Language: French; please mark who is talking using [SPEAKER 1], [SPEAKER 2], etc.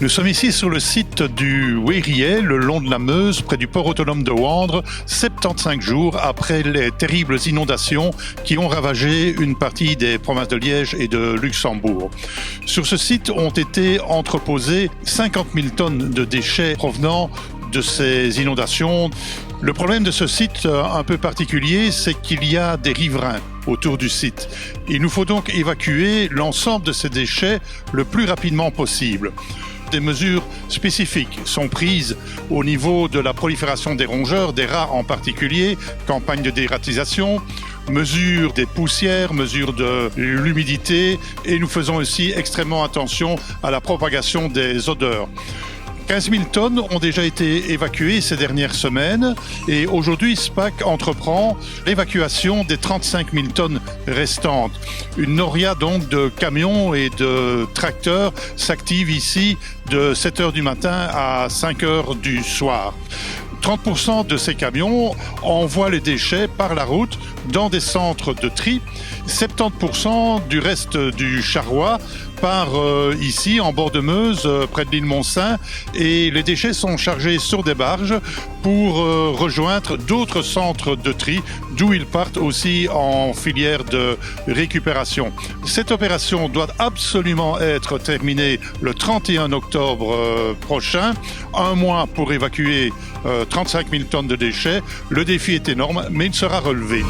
[SPEAKER 1] Nous sommes ici sur le site du Wériet, le long de la Meuse, près du port autonome de Wandre, 75 jours après les terribles inondations qui ont ravagé une partie des provinces de Liège et de Luxembourg. Sur ce site ont été entreposées 50 000 tonnes de déchets provenant de ces inondations. Le problème de ce site un peu particulier, c'est qu'il y a des riverains autour du site. Il nous faut donc évacuer l'ensemble de ces déchets le plus rapidement possible. Des mesures spécifiques sont prises au niveau de la prolifération des rongeurs, des rats en particulier, campagne de dératisation, mesure des poussières, mesure de l'humidité, et nous faisons aussi extrêmement attention à la propagation des odeurs. 15 000 tonnes ont déjà été évacuées ces dernières semaines et aujourd'hui SPAC entreprend l'évacuation des 35 000 tonnes restantes. Une noria donc de camions et de tracteurs s'active ici de 7 h du matin à 5 h du soir. 30% de ces camions envoient les déchets par la route dans des centres de tri. 70% du reste du charroi part ici en bord de Meuse, près de l'île Montsaint, et les déchets sont chargés sur des barges pour rejoindre d'autres centres de tri, d'où ils partent aussi en filière de récupération. Cette opération doit absolument être terminée le 31 octobre prochain, un mois pour évacuer 35 000 tonnes de déchets. Le défi est énorme, mais il sera relevé.